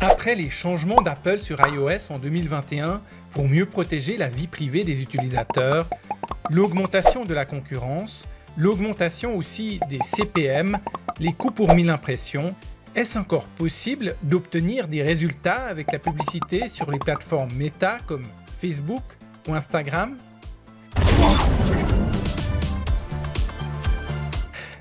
Après les changements d'Apple sur iOS en 2021 pour mieux protéger la vie privée des utilisateurs, l'augmentation de la concurrence, l'augmentation aussi des CPM, les coûts pour 1000 impressions, est-ce encore possible d'obtenir des résultats avec la publicité sur les plateformes Meta comme Facebook ou Instagram?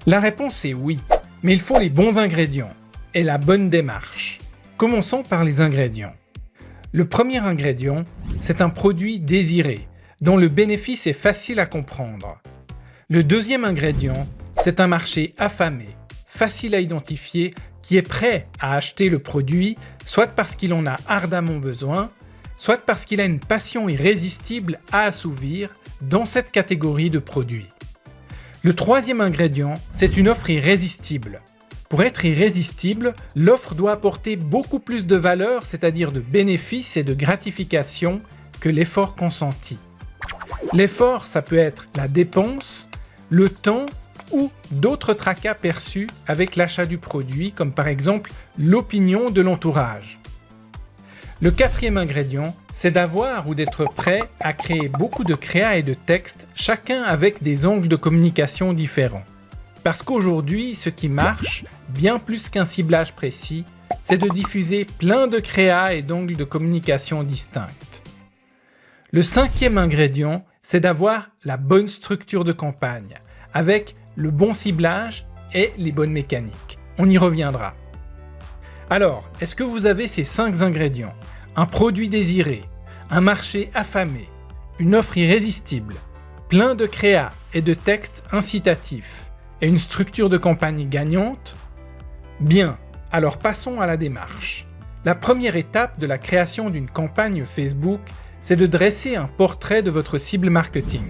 La réponse est oui, mais il faut les bons ingrédients et la bonne démarche. Commençons par les ingrédients. Le premier ingrédient, c'est un produit désiré, dont le bénéfice est facile à comprendre. Le deuxième ingrédient, c'est un marché affamé, facile à identifier, qui est prêt à acheter le produit, soit parce qu'il en a ardemment besoin, soit parce qu'il a une passion irrésistible à assouvir dans cette catégorie de produits. Le troisième ingrédient, c'est une offre irrésistible. Pour être irrésistible, l'offre doit apporter beaucoup plus de valeur, c'est-à-dire de bénéfices et de gratification, que l'effort consenti. L'effort, ça peut être la dépense, le temps ou d'autres tracas perçus avec l'achat du produit, comme par exemple l'opinion de l'entourage. Le quatrième ingrédient, c'est d'avoir ou d'être prêt à créer beaucoup de créas et de textes, chacun avec des angles de communication différents. Parce qu'aujourd'hui, ce qui marche, bien plus qu'un ciblage précis, c'est de diffuser plein de créas et d'angles de communication distincts. Le cinquième ingrédient, c'est d'avoir la bonne structure de campagne, avec le bon ciblage et les bonnes mécaniques. On y reviendra. Alors, est-ce que vous avez ces 5 ingrédients? Un produit désiré, un marché affamé, une offre irrésistible, plein de créas et de textes incitatifs, et une structure de campagne gagnante? Bien, alors passons à la démarche. La première étape de la création d'une campagne Facebook, c'est de dresser un portrait de votre cible marketing.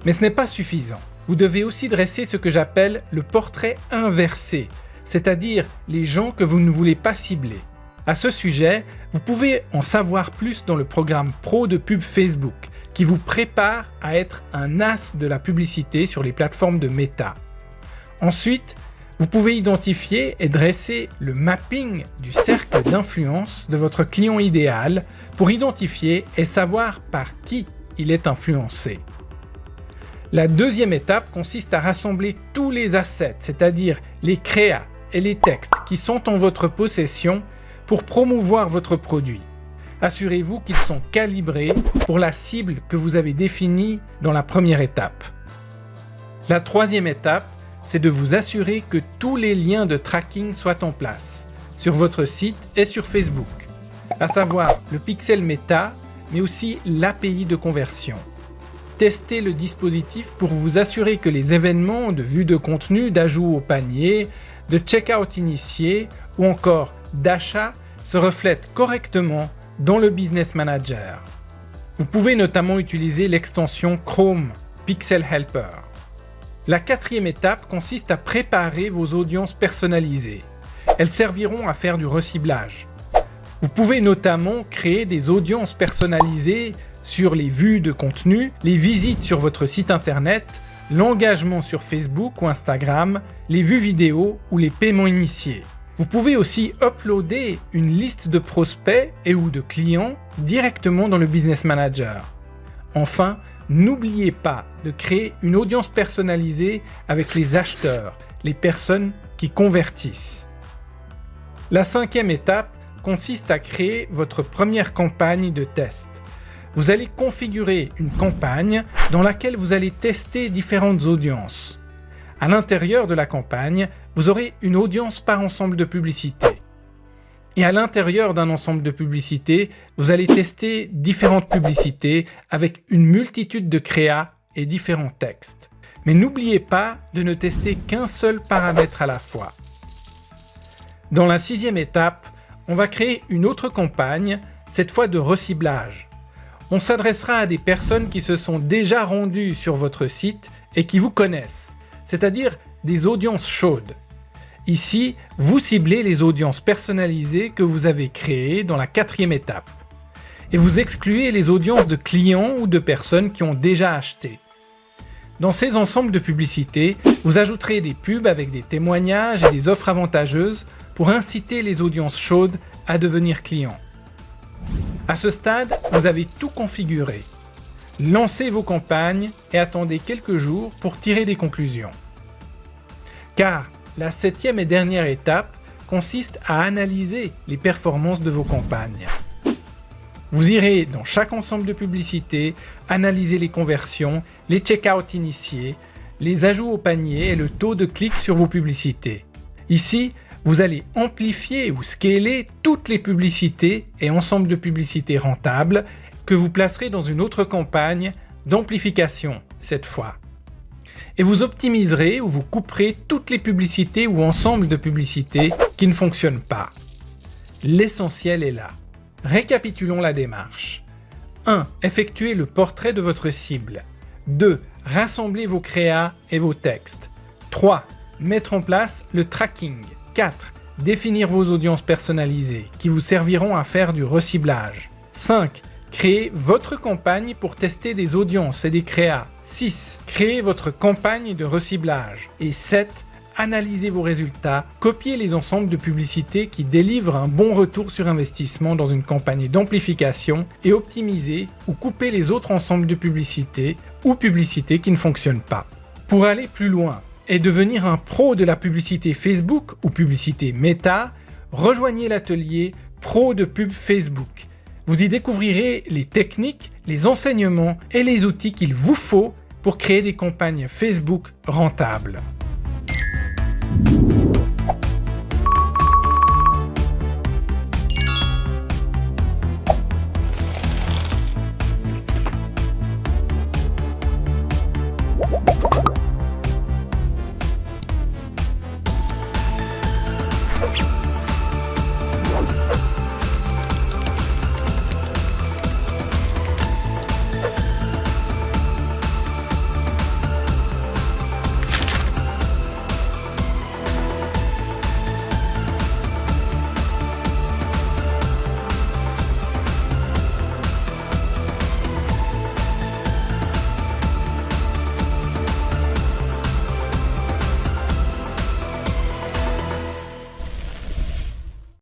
Mais ce n'est pas suffisant. Vous devez aussi dresser ce que j'appelle le portrait inversé, c'est-à-dire les gens que vous ne voulez pas cibler. À ce sujet, vous pouvez en savoir plus dans le programme Pro de Pub Facebook, qui vous prépare à être un as de la publicité sur les plateformes de Meta. Ensuite, vous pouvez identifier et dresser le mapping du cercle d'influence de votre client idéal pour identifier et savoir par qui il est influencé. La deuxième étape consiste à rassembler tous les assets, c'est-à-dire les créas et les textes qui sont en votre possession pour promouvoir votre produit. Assurez-vous qu'ils sont calibrés pour la cible que vous avez définie dans la première étape. La troisième étape, c'est de vous assurer que tous les liens de tracking soient en place, sur votre site et sur Facebook, à savoir le pixel Meta, mais aussi l'API de conversion. Testez le dispositif pour vous assurer que les événements de vue de contenu, d'ajout au panier, de checkout initié ou encore d'achat se reflètent correctement dans le Business Manager. Vous pouvez notamment utiliser l'extension Chrome Pixel Helper. La quatrième étape consiste à préparer vos audiences personnalisées. Elles serviront à faire du reciblage. Vous pouvez notamment créer des audiences personnalisées sur les vues de contenu, les visites sur votre site internet, l'engagement sur Facebook ou Instagram, les vues vidéo ou les paiements initiés. Vous pouvez aussi uploader une liste de prospects et ou de clients directement dans le Business Manager. Enfin, n'oubliez pas de créer une audience personnalisée avec les acheteurs, les personnes qui convertissent. La cinquième étape consiste à créer votre première campagne de test. Vous allez configurer une campagne dans laquelle vous allez tester différentes audiences. À l'intérieur de la campagne, vous aurez une audience par ensemble de publicités. Et à l'intérieur d'un ensemble de publicités, vous allez tester différentes publicités avec une multitude de créas et différents textes. Mais n'oubliez pas de ne tester qu'un seul paramètre à la fois. Dans la sixième étape, on va créer une autre campagne, cette fois de reciblage. On s'adressera à des personnes qui se sont déjà rendues sur votre site et qui vous connaissent, c'est-à-dire des audiences chaudes. Ici, vous ciblez les audiences personnalisées que vous avez créées dans la quatrième étape. Et vous excluez les audiences de clients ou de personnes qui ont déjà acheté. Dans ces ensembles de publicités, vous ajouterez des pubs avec des témoignages et des offres avantageuses pour inciter les audiences chaudes à devenir clients. À ce stade, vous avez tout configuré. Lancez vos campagnes et attendez quelques jours pour tirer des conclusions. Car la 7e et dernière étape consiste à analyser les performances de vos campagnes. Vous irez dans chaque ensemble de publicités, analyser les conversions, les check-out initiés, les ajouts au panier et le taux de clic sur vos publicités. Ici, vous allez amplifier ou scaler toutes les publicités et ensembles de publicités rentables que vous placerez dans une autre campagne d'amplification cette fois. Et vous optimiserez ou vous couperez toutes les publicités ou ensembles de publicités qui ne fonctionnent pas. L'essentiel est là. Récapitulons la démarche. 1. Effectuez le portrait de votre cible. 2. Rassemblez vos créas et vos textes. 3. Mettre en place le tracking. 4. Définir vos audiences personnalisées qui vous serviront à faire du reciblage. 5. Créer votre campagne pour tester des audiences et des créas. 6. Créer votre campagne de reciblage. Et 7. Analysez vos résultats, copiez les ensembles de publicités qui délivrent un bon retour sur investissement dans une campagne d'amplification et optimisez ou coupez les autres ensembles de publicités ou publicités qui ne fonctionnent pas. Pour aller plus loin et devenir un pro de la publicité Facebook ou publicité Meta, rejoignez l'atelier Pro de Pub Facebook. Vous y découvrirez les techniques, les enseignements et les outils qu'il vous faut pour créer des campagnes Facebook rentables.